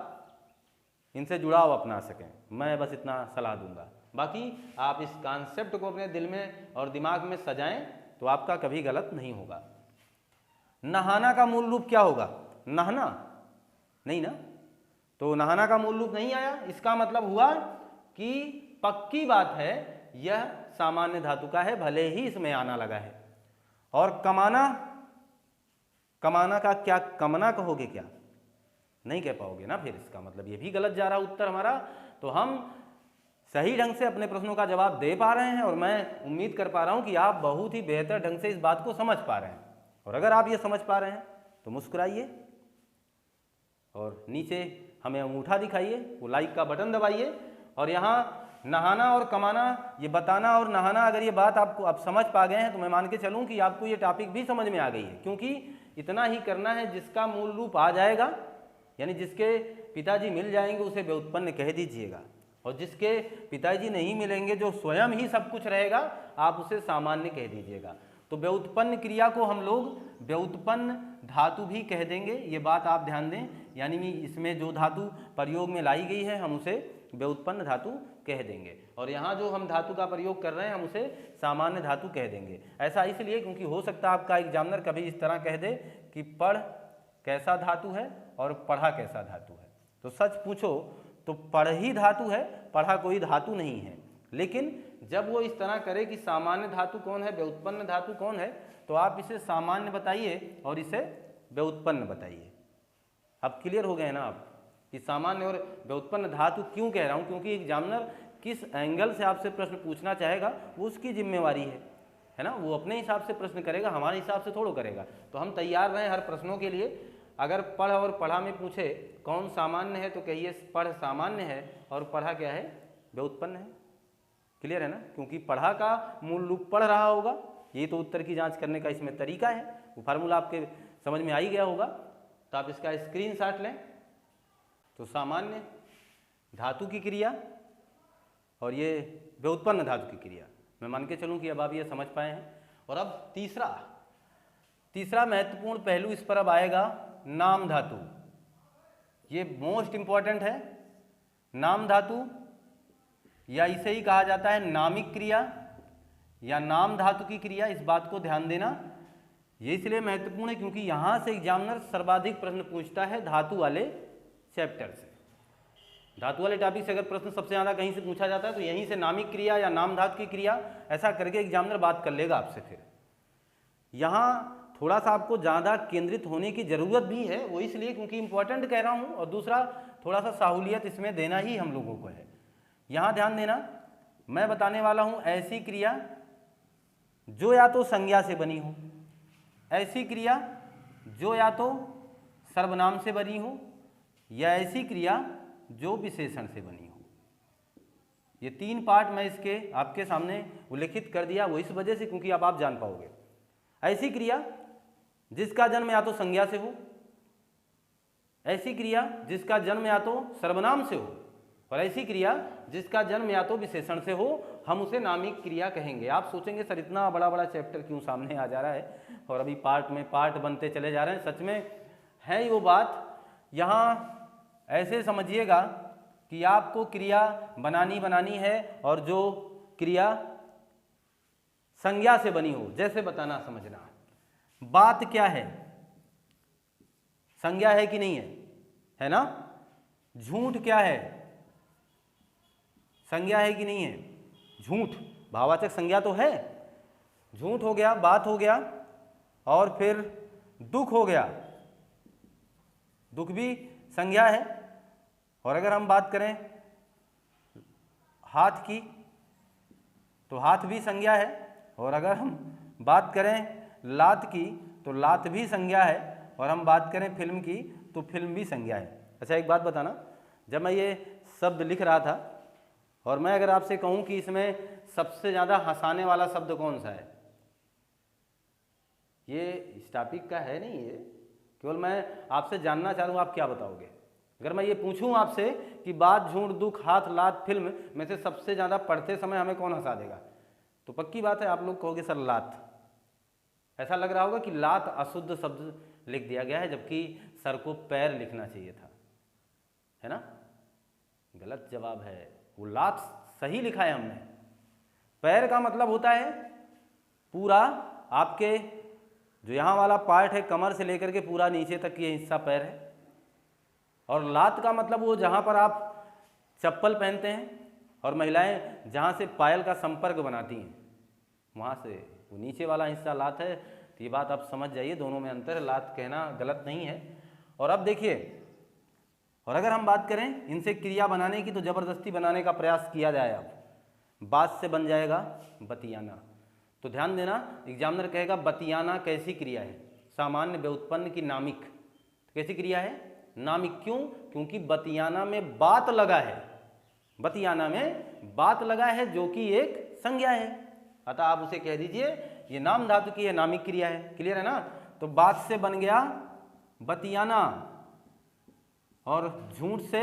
इनसे जुड़ाव अपना सकें। मैं बस इतना सलाह दूंगा। बाकी आप इस कॉन्सेप्ट को अपने दिल में और दिमाग में सजाएं तो आपका कभी गलत नहीं होगा। नहाना का मूल रूप क्या होगा? नहाना नहीं ना। तो नहाना का मूल रूप नहीं आया, इसका मतलब हुआ कि पक्की बात है यह सामान्य धातु का है, भले ही इसमें आना लगा है। और कमाना, कमाना का क्या कमना कहोगे क्या? नहीं कह पाओगे ना। फिर इसका मतलब ये भी गलत जा रहा उत्तर हमारा। तो हम सही ढंग से अपने प्रश्नों का जवाब दे पा रहे हैं, और मैं उम्मीद कर पा रहा हूं कि आप बहुत ही बेहतर ढंग से इस बात को समझ पा रहे हैं। और अगर आप ये समझ पा रहे हैं तो मुस्कुराइए और नीचे हमें अंगूठा दिखाइए, वो लाइक का बटन दबाइए। और यहाँ नहाना और कमाना, ये बताना और नहाना, अगर ये बात आपको आप समझ पा गए हैं तो मैं मान के चलूँ कि आपको ये टॉपिक भी समझ में आ गई है, क्योंकि इतना ही करना है। जिसका मूल रूप आ जाएगा यानी जिसके पिताजी मिल जाएंगे उसे व्युत्पन्न कह दीजिएगा, और जिसके पिताजी नहीं मिलेंगे, जो स्वयं ही सब कुछ रहेगा, आप उसे सामान्य कह दीजिएगा। तो व्युत्पन्न क्रिया को हम लोग व्युत्पन्न धातु भी कह देंगे, ये बात आप ध्यान दें। यानी इसमें जो धातु प्रयोग में लाई गई है हम उसे व्युत्पन्न धातु कह देंगे, और यहाँ जो हम धातु का प्रयोग कर रहे हैं हम उसे सामान्य धातु कह देंगे। ऐसा इसलिए क्योंकि हो सकता है आपका एग्जामिनर कभी इस तरह कह दे कि पढ़ कैसा धातु है और पढ़ा कैसा धातु है। तो सच पूछो तो पढ़ ही धातु है, पढ़ा कोई धातु नहीं है। लेकिन जब वो इस तरह करे कि सामान्य धातु कौन है, व्युत्पन्न धातु कौन है, तो आप इसे सामान्य बताइए और इसे व्युत्पन्न बताइए। अब क्लियर हो गए ना आप कि सामान्य और व्युत्पन्न धातु क्यों कह रहा हूँ, क्योंकि एग्जामिनर किस एंगल से आपसे प्रश्न पूछना चाहेगा वो उसकी जिम्मेवारी है ना। वो अपने हिसाब से प्रश्न करेगा, हमारे हिसाब से थोड़ा करेगा। तो हम तैयार रहें हर प्रश्नों के लिए। अगर पढ़ और पढ़ा में पूछे कौन सामान्य है तो कहिए पढ़ सामान्य है और पढ़ा क्या है, व्युत्पन्न है। क्लियर है ना, क्योंकि पढ़ा का मूल रूप पढ़ रहा होगा। ये तो उत्तर की जांच करने का इसमें तरीका है, वो फार्मूला आपके समझ में आ ही गया होगा। तो आप इसका स्क्रीनशॉट लें। तो सामान्य धातु की क्रिया और ये व्युत्पन्न धातु की क्रिया, मैं मान के चलूँ कि अब आप ये समझ पाए हैं। और अब तीसरा महत्वपूर्ण पहलू इस पर अब आएगा, नाम धातु। ये मोस्ट इंपॉर्टेंट है। नाम धातु या इसे ही कहा जाता है नामिक क्रिया या नाम धातु की क्रिया। इस बात को ध्यान देना, ये इसलिए महत्वपूर्ण है क्योंकि यहाँ से एग्जामिनर सर्वाधिक प्रश्न पूछता है धातु वाले चैप्टर से। धातु वाले टॉपिक से अगर प्रश्न सबसे ज़्यादा कहीं से पूछा जाता है तो यहीं से नामिक क्रिया या नाम धातु की क्रिया, ऐसा करके एग्जामिनर बात कर लेगा आपसे। फिर यहाँ थोड़ा सा आपको ज़्यादा केंद्रित होने की ज़रूरत भी है, वो इसलिए क्योंकि इंपॉर्टेंट कह रहा हूँ, और दूसरा थोड़ा सा सहूलियत इसमें देना ही हम लोगों को है। यहाँ ध्यान देना, मैं बताने वाला हूँ ऐसी क्रिया जो या तो संज्ञा से बनी हो, ऐसी क्रिया जो या तो सर्वनाम से बनी हो, या ऐसी क्रिया जो विशेषण से बनी हो। ये तीन पार्ट मैं इसके आपके सामने उल्लेखित कर दिया, वो इस वजह से क्योंकि अब आप जान पाओगे। ऐसी क्रिया जिसका जन्म या तो संज्ञा से हो, ऐसी क्रिया जिसका जन्म या तो सर्वनाम से हो, और ऐसी क्रिया जिसका जन्म या तो विशेषण से हो, हम उसे नामिक क्रिया कहेंगे। आप सोचेंगे सर इतना बड़ा बड़ा चैप्टर क्यों सामने आ जा रहा है और अभी पार्ट में पार्ट बनते चले जा रहे हैं। सच में है ही वो बात। यहाँ ऐसे समझिएगा कि आपको क्रिया बनानी है, और जो क्रिया संज्ञा से बनी हो, जैसे बताना समझना। बात क्या है, संज्ञा है कि नहीं है ना। झूठ क्या है, संज्ञा है कि नहीं है। झूठ भाववाचक संज्ञा तो है, झूठ हो गया, बात हो गया, और फिर दुख हो गया, दुख भी संज्ञा है। और अगर हम बात करें हाथ की तो हाथ भी संज्ञा है, और अगर हम बात करें लात की तो लात भी संज्ञा है, और हम बात करें फिल्म की तो फिल्म भी संज्ञा है। अच्छा एक बात बताना, जब मैं ये शब्द लिख रहा था और मैं अगर आपसे कहूँ कि इसमें सबसे ज़्यादा हंसाने वाला शब्द कौन सा है, ये इस टॉपिक का है नहीं, ये केवल मैं आपसे जानना चाह रहा हूँ आप क्या बताओगे। अगर मैं ये पूछूं आपसे कि बात, झूठ, दुख, हाथ, लात, फिल्म में से सबसे ज़्यादा पढ़ते समय हमें कौन हंसा देगा, तो पक्की बात है आप लोग कहोगे सर लात। ऐसा लग रहा होगा कि लात अशुद्ध शब्द लिख दिया गया है, जबकि सर को पैर लिखना चाहिए था, है ना। गलत जवाब है, वो लात सही लिखा है हमने। पैर का मतलब होता है पूरा आपके जो यहाँ वाला पार्ट है, कमर से लेकर के पूरा नीचे तक ये हिस्सा पैर है। और लात का मतलब वो जहाँ पर आप चप्पल पहनते हैं और महिलाएं जहाँ से पायल का संपर्क बनाती हैं, वहाँ से वो नीचे वाला हिस्सा लात है। तो ये बात आप समझ जाइए, दोनों में अंतर है, लात कहना गलत नहीं है। और अब देखिए, और अगर हम बात करें इनसे क्रिया बनाने की तो ज़बरदस्ती बनाने का प्रयास किया जाए, अब बात से बन जाएगा बतियाना। तो ध्यान देना, एग्जामिनर कहेगा बतियाना कैसी क्रिया है, सामान्य व्युत्पन्न की नामिक। कैसी क्रिया है, नामिक। क्यों, क्योंकि बतियाना में बात लगा है, बतियाना में बात लगा है जो कि एक संज्ञा है, अतः आप उसे कह दीजिए ये नाम धातु की है, नामिक क्रिया है। क्लियर है ना। तो बात से बन गया बतियाना, और झूठ से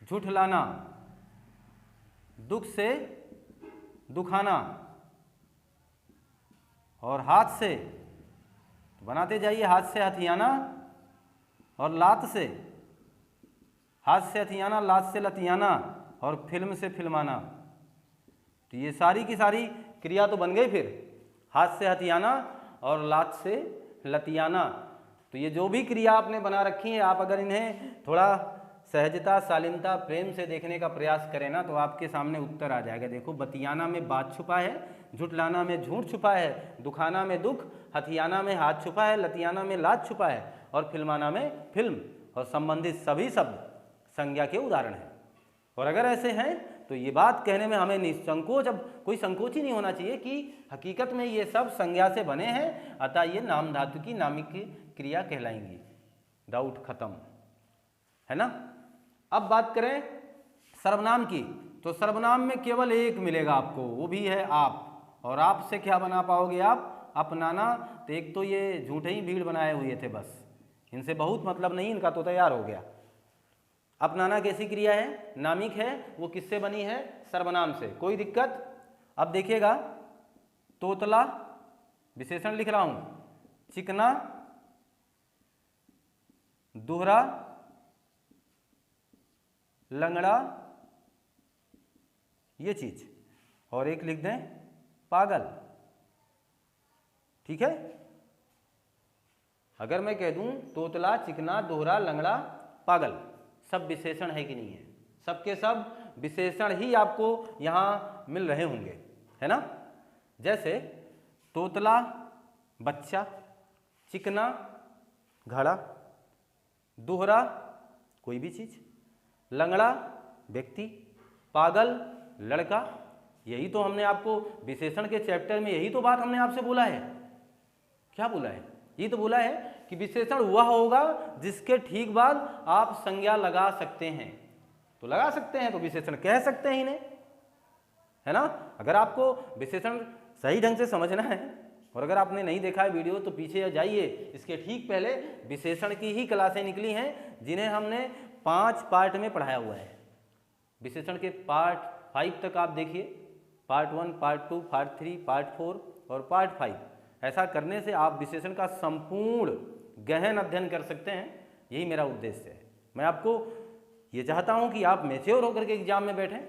झुठलाना, दुख से दुखाना, और हाथ से बनाते जाइए, हाथ से हथियाना और लात से, हाथ से हथियाना, लात से लतियाना और फिल्म से फिल्माना। तो ये सारी की सारी क्रिया तो बन गई। फिर हाथ से हथियाना और लात से लतियाना, तो ये जो भी क्रिया आपने बना रखी है, आप अगर इन्हें थोड़ा सहजता, शालीनता, प्रेम से देखने का प्रयास करें ना, तो आपके सामने उत्तर आ जाएगा। देखो, बतियाना में बात छुपा है, झुठलाना में झूठ छुपा है, दुखाना में दुख, हथियाना में हाथ छुपा है, लतियाना में लात छुपा है और फिल्माना में फिल्म, और संबंधित सभी शब्द संज्ञा के उदाहरण हैं। और अगर ऐसे हैं तो ये बात कहने में हमें निसंकोच, अब कोई संकोच ही नहीं होना चाहिए कि हकीकत में ये सब संज्ञा से बने हैं, अतः ये नाम धातु की नामिक क्रिया कहलाएंगी। डाउट खत्म, है ना। अब बात करें सर्वनाम की, तो सर्वनाम में केवल एक मिलेगा आपको, वो भी है आप। और आप से क्या बना पाओगे आप? अपनाना। तो एक तो ये झूठे ही भीड़ बनाए हुए थे, बस इनसे बहुत मतलब नहीं, इनका तो तैयार हो गया। अपनाना कैसी क्रिया है? नामिक है। वो किससे बनी है? सर्वनाम से। कोई दिक्कत? अब देखिएगा, तोतला विशेषण लिख रहा हूं, चिकना, दोहरा, लंगड़ा, ये चीज, और एक लिख दें पागल। ठीक है। अगर मैं कह दूं तोतला, चिकना, दोहरा, लंगड़ा, पागल, सब विशेषण है कि नहीं है? सबके सब विशेषण ही आपको यहां मिल रहे होंगे, है ना। जैसे तोतला बच्चा, चिकना घड़ा, दोहरा कोई भी चीज, लंगड़ा व्यक्ति, पागल लड़का। यही तो हमने आपको विशेषण के चैप्टर में यही तो बात हमने आपसे बोला है। क्या बोला है? ये तो बोला है कि विशेषण वह होगा जिसके ठीक बाद आप संज्ञा लगा सकते हैं। तो लगा सकते हैं तो विशेषण कह सकते हैं इन्हें, है ना। अगर आपको विशेषण सही ढंग से समझना है, और अगर आपने नहीं देखा है वीडियो तो पीछे जाइए, इसके ठीक पहले विशेषण की ही क्लासें निकली हैं जिन्हें हमने 5 पार्ट में पढ़ाया हुआ है। विशेषण के पार्ट 5 तक आप देखिए, पार्ट 1, पार्ट 2, पार्ट 3, पार्ट 4 और पार्ट 5। ऐसा करने से आप विशेषण का संपूर्ण गहन अध्ययन कर सकते हैं। यही मेरा उद्देश्य है। मैं आपको ये चाहता हूं कि आप मैच्योर होकर के एग्जाम में बैठें,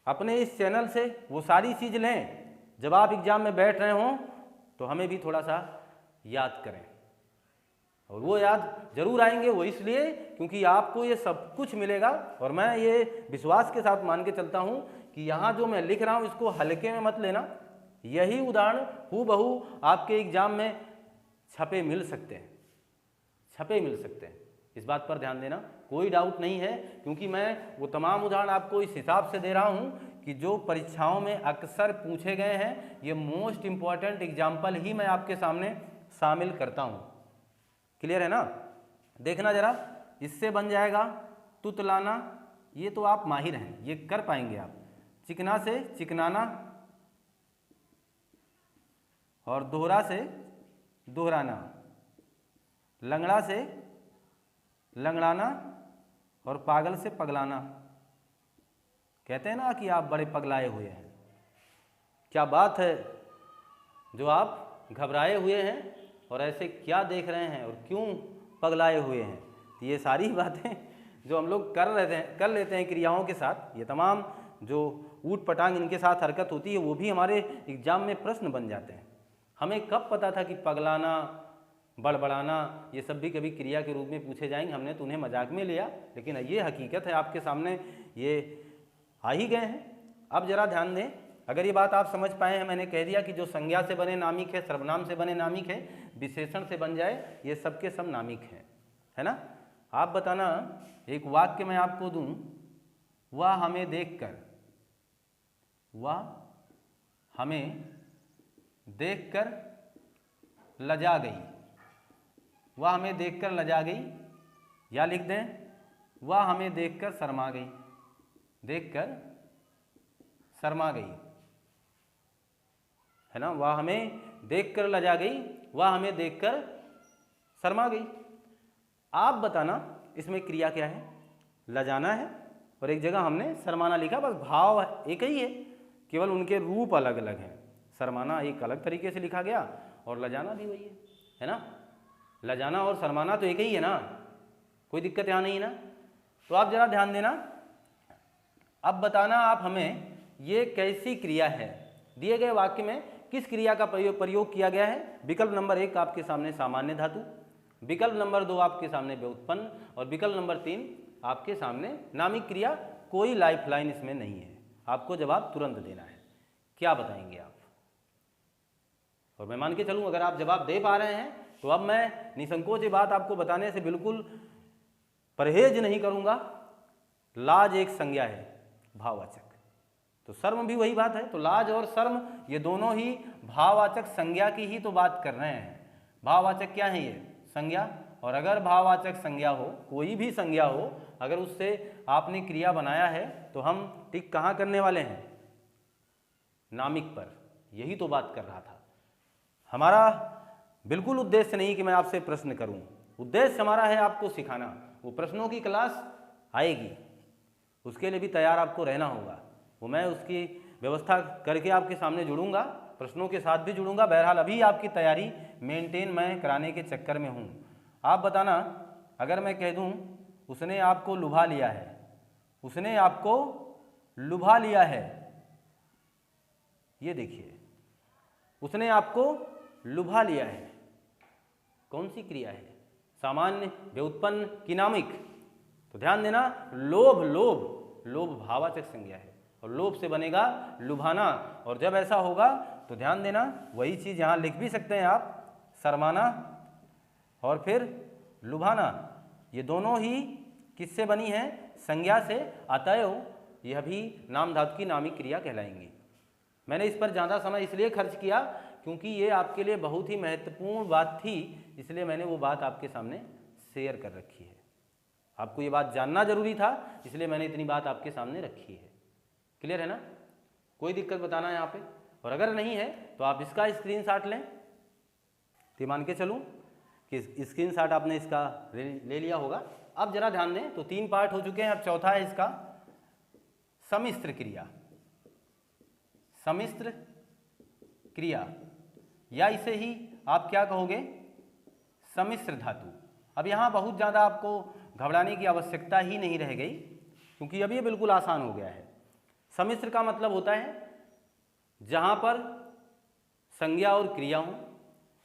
अपने इस चैनल से वो सारी चीज़ लें, जब आप एग्जाम में बैठ रहे हों तो हमें भी थोड़ा सा याद करें। और वो याद जरूर आएंगे, वो इसलिए क्योंकि आपको ये सब कुछ मिलेगा। और मैं ये विश्वास के साथ मान के चलता हूँ कि यहाँ जो मैं लिख रहा हूँ इसको हल्के में मत लेना। यही उदाहरण हूबहू आपके एग्जाम में छपे मिल सकते हैं, छपे मिल सकते हैं। इस बात पर ध्यान देना, कोई डाउट नहीं है, क्योंकि मैं वो तमाम उदाहरण आपको इस हिसाब से दे रहा हूँ कि जो परीक्षाओं में अक्सर पूछे गए हैं, ये मोस्ट इम्पॉर्टेंट एग्जाम्पल ही मैं आपके सामने शामिल करता हूँ। क्लियर है ना। देखना जरा, इससे बन जाएगा तुतलाना, ये तो आप माहिर हैं, ये कर पाएंगे आप। चिकना से चिकनाना, और दोहरा से दोहराना, लंगड़ा से लंगड़ाना और पागल से पगलाना। कहते हैं ना कि आप बड़े पगलाए हुए हैं। क्या बात है जो आप घबराए हुए हैं और ऐसे क्या देख रहे हैं और क्यों पगलाए हुए हैं? तो ये सारी बातें जो हम लोग कर लेते हैं क्रियाओं के साथ, ये तमाम जो ऊट पटांग इनके साथ हरकत होती है, वो भी हमारे एग्जाम में प्रश्न बन जाते हैं। हमें कब पता था कि पगलाना, बड़बड़ाना ये सब भी कभी क्रिया के रूप में पूछे जाएंगे? हमने तो उन्हें मजाक में लिया, लेकिन ये हकीकत है, आपके सामने ये आ ही गए हैं। अब जरा ध्यान दें, अगर ये बात आप समझ पाए हैं, मैंने कह दिया कि जो संज्ञा से बने नामिक है, सर्वनाम से बने नामिक है, विशेषण से बन जाए, ये सबके सब नामिक हैं, है ना। आप बताना, एक वाक्य मैं आपको दूं, वह हमें देखकर, वह हमें देखकर लजा गई, वह हमें देखकर लजा गई, या लिख दें वह हमें देखकर शर्मा गई, देखकर शर्मा गई, है ना। वह हमें देखकर लजा गई, वह हमें देखकर शर्मा गई। आप बताना, इसमें क्रिया क्या है? लजाना है, और एक जगह हमने शर्माना लिखा, बस भाव एक ही है, केवल उनके रूप अलग अलग हैं। शर्माना एक अलग तरीके से लिखा गया और लजाना भी वही है ना। लजाना और शर्माना तो एक ही है ना, कोई दिक्कत यहाँ नहीं है ना। तो आप जरा ध्यान देना, अब बताना आप हमें ये कैसी क्रिया है, दिए गए वाक्य में किस क्रिया का प्रयोग किया गया है। विकल्प नंबर 1 आपके सामने सामान्य धातु, विकल्प नंबर 2 आपके सामने व्युत्पन्न, और विकल्प नंबर 3 आपके सामने नामिक क्रिया। कोई लाइफ लाइन इसमें नहीं है, आपको जवाब तुरंत देना है। क्या बताएंगे आप? और मैं मान के चलूँ अगर आप जवाब दे पा रहे हैं तो अब मैं निसंकोच ये बात आपको बताने से बिल्कुल परहेज नहीं करूँगा। लाज एक संज्ञा है भाववाचक, तो शर्म भी वही बात है। तो लाज और शर्म ये दोनों ही भाववाचक संज्ञा की ही तो बात कर रहे हैं। भाववाचक क्या है? ये संज्ञा। और अगर भाववाचक संज्ञा हो, कोई भी संज्ञा हो, अगर उससे आपने क्रिया बनाया है तो हम टिक कहाँ करने वाले हैं? नामिक पर। यही तो बात कर रहा था। हमारा बिल्कुल उद्देश्य नहीं कि मैं आपसे प्रश्न करूं, उद्देश्य हमारा है आपको सिखाना। वो प्रश्नों की क्लास आएगी, उसके लिए भी तैयार आपको रहना होगा। वो मैं उसकी व्यवस्था करके आपके सामने जुड़ूंगा, प्रश्नों के साथ भी जुड़ूंगा। बहरहाल अभी आपकी तैयारी मेंटेन मैं कराने के चक्कर में हूँ। आप बताना, अगर मैं कह दूँ उसने आपको लुभा लिया है, उसने आपको लुभा लिया है, ये देखिए, उसने आपको लुभा लिया है, कौन सी क्रिया है? सामान्य, व्युत्पन्न की नामिक? तो ध्यान देना, लोभ, लोभ, लोभ भाववाचक संज्ञा है और लोभ से बनेगा लुभाना। और जब ऐसा होगा तो ध्यान देना, वही चीज़ यहाँ लिख भी सकते हैं आप, शर्माना और फिर लुभाना, ये दोनों ही किससे बनी है? संज्ञा से। अतएव यह भी नाम धातु की नामिक क्रिया कहलाएंगी। मैंने इस पर ज़्यादा समय इसलिए खर्च किया क्योंकि ये आपके लिए बहुत ही महत्वपूर्ण बात थी, इसलिए मैंने वो बात आपके सामने शेयर कर रखी है। आपको ये बात जानना जरूरी था, इसलिए मैंने इतनी बात आपके सामने रखी है। क्लियर है ना? कोई दिक्कत बताना है यहाँ पे, और अगर नहीं है तो आप इसका स्क्रीनशॉट लें। तो मान के चलूँ कि स्क्रीनशॉट आपने इसका ले लिया होगा। अब जरा ध्यान दें, तो 3 पार्ट हो चुके हैं, अब चौथा है इसका सम्मिश्र क्रिया। सम्मिश्र क्रिया, या इसे ही आप क्या कहोगे? सम्मिश्र धातु। अब यहाँ बहुत ज़्यादा आपको घबराने की आवश्यकता ही नहीं रह गई, क्योंकि अब ये बिल्कुल आसान हो गया है। सम्मिश्र का मतलब होता है जहाँ पर संज्ञा और क्रिया हो।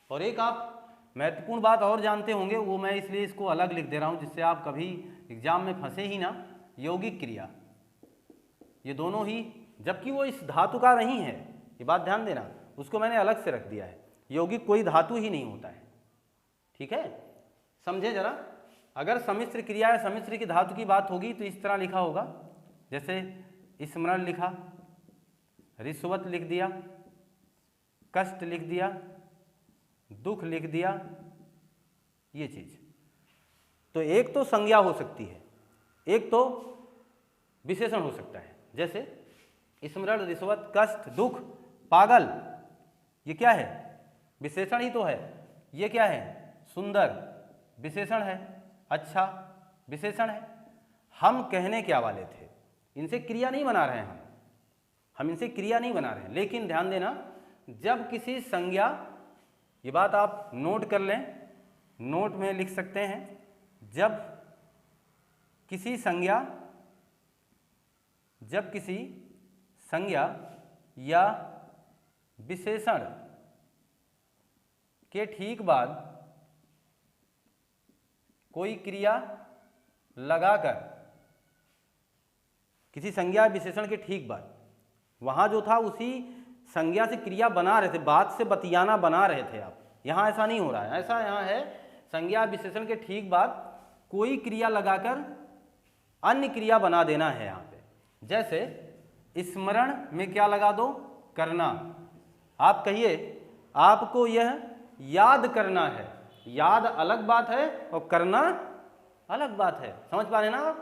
और एक आप महत्वपूर्ण बात और जानते होंगे, वो मैं इसलिए इसको अलग लिख दे रहा हूँ जिससे आप कभी एग्जाम में फंसे ही ना। यौगिक क्रिया, ये दोनों ही, जबकि वो इस धातु का नहीं है, ये बात ध्यान देना, उसको मैंने अलग से रख दिया है। यौगिक कोई धातु ही नहीं होता है, ठीक है? समझे जरा। अगर सम्मिश्र क्रिया या सम्मिश्र की धातु की बात होगी तो इस तरह लिखा होगा, जैसे स्मरण लिखा, रिश्वत लिख दिया, कष्ट लिख दिया, दुख लिख दिया, ये चीज। तो एक तो संज्ञा हो सकती है, एक तो विशेषण हो सकता है। जैसे स्मरण, रिश्वत, कष्ट, दुख, पागल, ये क्या है? विशेषण ही तो है। ये क्या है? सुंदर, विशेषण है। अच्छा, विशेषण है। हम कहने क्या वाले थे, इनसे क्रिया नहीं बना रहे हैं, हम इनसे क्रिया नहीं बना रहे हैं। लेकिन ध्यान देना, जब किसी संज्ञा, ये बात आप नोट कर लें, नोट में लिख सकते हैं, जब किसी संज्ञा या विशेषण के ठीक बाद कोई क्रिया लगाकर, किसी संज्ञा विशेषण के ठीक बाद, वहां जो था उसी संज्ञा से क्रिया बना रहे थे, बात से बतियाना बना रहे थे आप। यहां ऐसा नहीं हो रहा है, ऐसा यहां है संज्ञा विशेषण के ठीक बाद कोई क्रिया लगाकर अन्य क्रिया बना देना है यहां पे। जैसे स्मरण में क्या लगा दो? करना। आप कहिए आपको यह याद करना है। याद अलग बात है और करना अलग बात है। समझ पा रहे ना आप?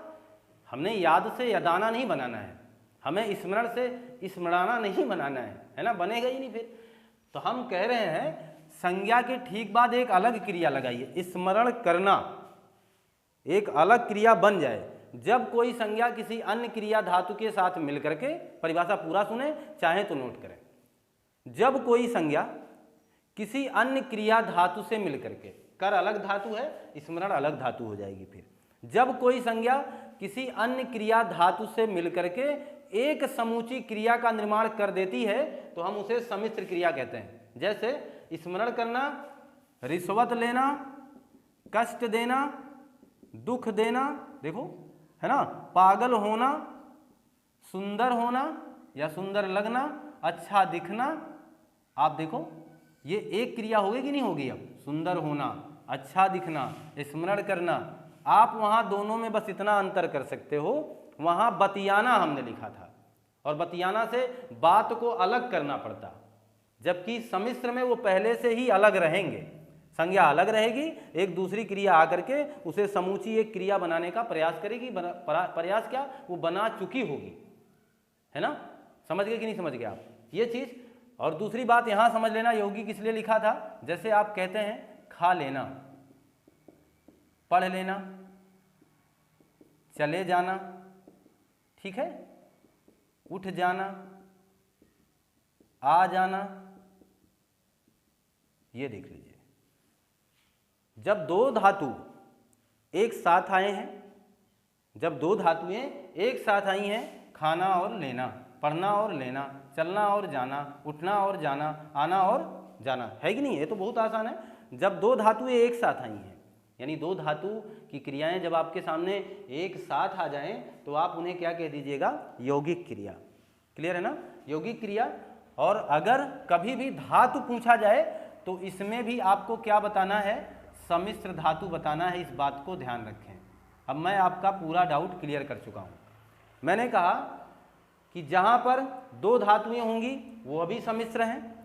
हमने याद से यादाना नहीं बनाना है, हमें स्मरण से स्मराना नहीं बनाना है ना? बनेगा ही नहीं फिर। तो हम कह रहे हैं संज्ञा के ठीक बाद एक अलग क्रिया लगाइए, स्मरण करना। एक अलग क्रिया बन जाए जब कोई संज्ञा किसी अन्य क्रिया धातु के साथ मिलकर के, परिभाषा पूरा सुने चाहे तो नोट करें, जब कोई संज्ञा किसी अन्य क्रिया धातु से मिलकर के, कर अलग धातु है, स्मरण अलग धातु हो जाएगी, फिर जब कोई संज्ञा किसी अन्य क्रिया धातु से मिलकर के एक समूची क्रिया का निर्माण कर देती है तो हम उसे सम्मिश्र क्रिया कहते हैं। जैसे स्मरण करना, रिश्वत लेना, कष्ट देना, दुख देना, देखो है ना, पागल होना, सुंदर होना या सुंदर लगना, अच्छा दिखना। आप देखो ये एक क्रिया होगी कि नहीं होगी? अब सुंदर होना, अच्छा दिखना, स्मरण करना, आप वहाँ दोनों में बस इतना अंतर कर सकते हो, वहाँ बतियाना हमने लिखा था और बतियाना से बात को अलग करना पड़ता, जबकि सम्मिश्र में वो पहले से ही अलग रहेंगे, संज्ञा अलग रहेगी, एक दूसरी क्रिया आकर के उसे समूची एक क्रिया बनाने का प्रयास करेगी, प्रयास क्या, वो बना चुकी होगी, है ना। समझ गए कि नहीं समझ गए आप ये चीज़? और दूसरी बात यहाँ समझ लेना, यौगिक किस लिए लिखा था, जैसे आप कहते हैं खा लेना, पढ़ लेना, चले जाना, ठीक है, उठ जाना, आ जाना, ये देख लीजिए। जब दो धातु एक साथ आए हैं, जब दो धातुएं एक साथ आई हैं, खाना और लेना, पढ़ना और लेना, चलना और जाना, उठना और जाना, आना और जाना, है कि नहीं? ये तो बहुत आसान है। जब दो धातुएं एक साथ आई हैं, यानी दो धातु की क्रियाएं जब आपके सामने एक साथ आ जाएं तो आप उन्हें क्या कह दीजिएगा? यौगिक क्रिया। क्लियर है ना? यौगिक क्रिया। और अगर कभी भी धातु पूछा जाए तो इसमें भी आपको क्या बताना है? सम्मिश्र धातु बताना है, इस बात को ध्यान रखें। अब मैं आपका पूरा डाउट क्लियर कर चुका हूँ। मैंने कहा कि जहाँ पर दो धातुएं होंगी वो अभी सम्मिश्र हैं,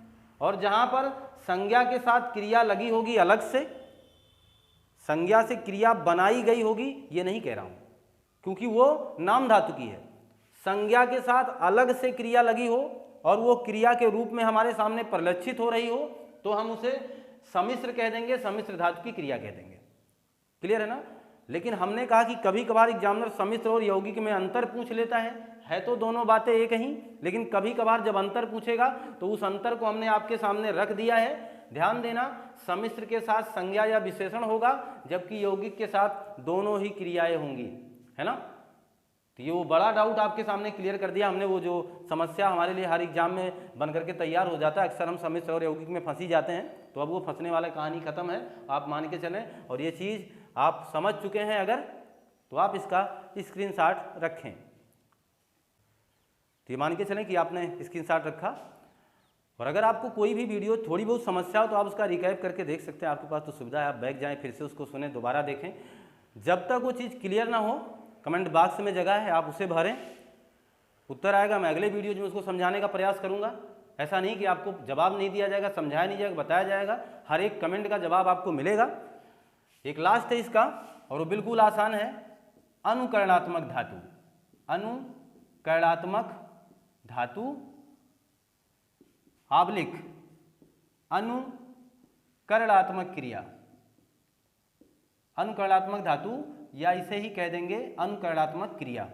और जहाँ पर संज्ञा के साथ क्रिया लगी होगी अलग से, संज्ञा से क्रिया बनाई गई होगी, ये नहीं कह रहा हूँ क्योंकि वो नाम धातु की है। संज्ञा के साथ अलग से क्रिया लगी हो और वो क्रिया के रूप में हमारे सामने परिलक्षित हो रही हो तो हम उसे सम्मिश्र कह देंगे, सम्मिश्र धातु की क्रिया कह देंगे। क्लियर है ना? लेकिन हमने कहा कि कभी कभार एग्जामिनर सम्मिश्र और यौगिक में अंतर पूछ लेता है तो दोनों बातें एक ही, लेकिन कभी कभार जब अंतर पूछेगा तो उस अंतर को हमने आपके सामने रख दिया है। ध्यान देना, सम्मिश्र के साथ संज्ञा या विशेषण होगा, जबकि यौगिक के साथ दोनों ही क्रियाएं होंगी, है ना। तो ये वो बड़ा डाउट आपके सामने क्लियर कर दिया हमने। वो जो समस्या हमारे लिए हर एग्जाम में बन करके तैयार हो जाता है, अक्सर हम सम्मिश्र और यौगिक में फंसी जाते हैं, तो अब वो फंसने वाला कहानी खत्म है, आप मान के चलें। और ये चीज़ आप समझ चुके हैं अगर, तो आप इसका स्क्रीनशॉट रखें। तो ये मान के चलें कि आपने स्क्रीनशॉट रखा। और अगर आपको कोई भी वीडियो थोड़ी बहुत समस्या हो तो आप उसका रिकैप करके देख सकते हैं, आपके पास तो सुविधा है, आप बैक जाएं, फिर से उसको सुने, दोबारा देखें। जब तक वो चीज़ क्लियर ना हो, कमेंट बॉक्स में जगह है, आप उसे भरें, उत्तर आएगा, मैं अगले वीडियो में उसको समझाने का प्रयास करूँगा। ऐसा नहीं कि आपको जवाब नहीं दिया जाएगा, समझाया नहीं जाएगा, बताया जाएगा, हर एक कमेंट का जवाब आपको मिलेगा। एक लास्ट है इसका, और वो बिल्कुल आसान है, अनुकरणात्मक धातु। अनुकरणात्मक धातु आबलिक अनुकरणात्मक क्रिया। अनुकरणात्मक धातु, या इसे ही कह देंगे अनुकरणात्मक क्रिया,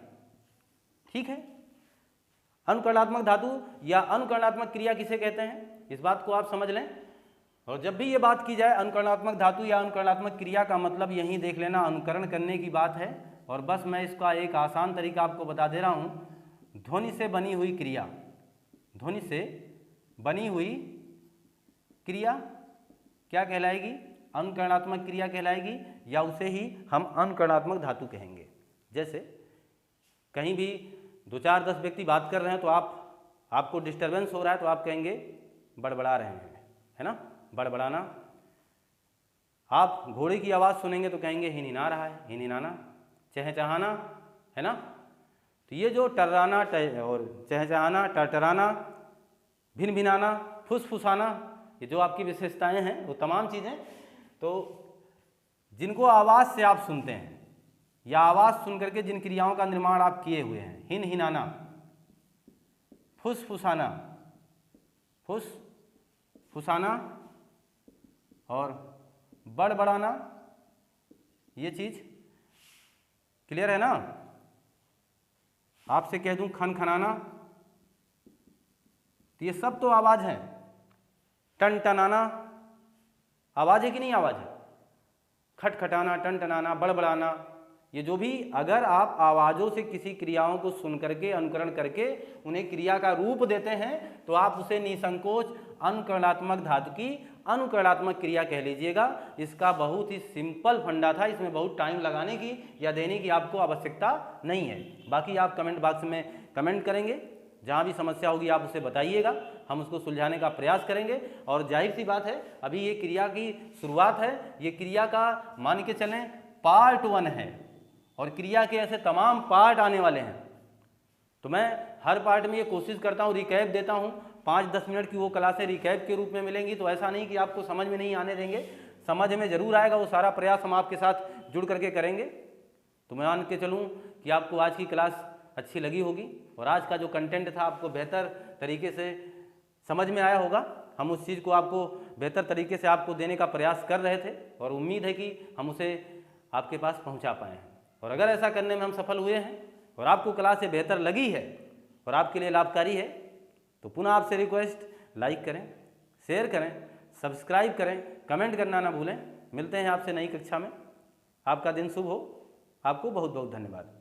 ठीक है। अनुकरणात्मक धातु या अनुकरणात्मक क्रिया किसे कहते हैं, इस बात को आप समझ लें। और जब भी ये बात की जाए अनुकरणात्मक धातु या अनुकरणात्मक क्रिया का मतलब यही देख लेना, अनुकरण करने की बात है। और बस मैं इसका एक आसान तरीका आपको बता दे रहा हूँ, ध्वनि से बनी हुई क्रिया, ध्वनि से बनी हुई क्रिया क्या कहलाएगी? अनुकरणात्मक क्रिया कहलाएगी, या उसे ही हम अनुकरणात्मक धातु कहेंगे। जैसे कहीं भी 2-4-10 व्यक्ति बात कर रहे हैं तो आपको डिस्टरबेंस हो रहा है तो आप कहेंगे बड़बड़ा रहे हैं, है ना, बड़बड़ाना। आप घोड़े की आवाज़ सुनेंगे तो कहेंगे हिनहिना रहा है, हिनहिनाना, चहचहाना, है ना। तो ये जो टर्राना और चहचहाना, टरटराना, भिनभिनाना, फुसफुसाना, ये जो आपकी विशेषताएं हैं वो तमाम चीज़ें, तो जिनको आवाज़ से आप सुनते हैं या आवाज़ सुन करके जिन क्रियाओं का निर्माण आप किए हुए हैं, हिनहिनाना, फुसफुसाना, फुसफुसाना और बड़बड़ाना, ये चीज़ क्लियर है ना? आपसे कह दूं खनखनाना, तो ये सब तो आवाज है। टनटनाना आवाज है कि नहीं आवाज है? खटखटाना, टनटनाना, बड़बड़ाना, ये जो भी अगर आप आवाज़ों से किसी क्रियाओं को सुन करके अनुकरण करके उन्हें क्रिया का रूप देते हैं तो आप उसे निसंकोच अनुकरणात्मक धातु की अनुकरणात्मक क्रिया कह लीजिएगा। इसका बहुत ही सिंपल फंडा था, इसमें बहुत टाइम लगाने की या देने की आपको आवश्यकता नहीं है। बाकी आप कमेंट बॉक्स में कमेंट करेंगे, जहाँ भी समस्या होगी आप उसे बताइएगा, हम उसको सुलझाने का प्रयास करेंगे। और जाहिर सी बात है अभी ये क्रिया की शुरुआत है, ये क्रिया का मान के चलें पार्ट 1 है और क्रिया के ऐसे तमाम पार्ट आने वाले हैं। तो मैं हर पार्ट में ये कोशिश करता हूँ, रिकैप देता हूँ। 5-10 मिनट की वो क्लासें रिकैप के रूप में मिलेंगी, तो ऐसा नहीं कि आपको समझ में नहीं आने देंगे, समझ में जरूर आएगा। वो सारा प्रयास हम आपके साथ जुड़ करके करेंगे। तो मैं मान के चलूँ कि आपको आज की क्लास अच्छी लगी होगी और आज का जो कंटेंट था आपको बेहतर तरीके से समझ में आया होगा। हम उस चीज़ को आपको बेहतर तरीके से आपको देने का प्रयास कर रहे थे और उम्मीद है कि हम उसे आपके पास पहुंचा पाए हैं। और अगर ऐसा करने में हम सफल हुए हैं और आपको क्लास से बेहतर लगी है और आपके लिए लाभकारी है तो पुनः आपसे रिक्वेस्ट, लाइक करें, शेयर करें, सब्सक्राइब करें, कमेंट करना ना भूलें। मिलते हैं आपसे नई कक्षा में। आपका दिन शुभ हो। आपको बहुत बहुत धन्यवाद।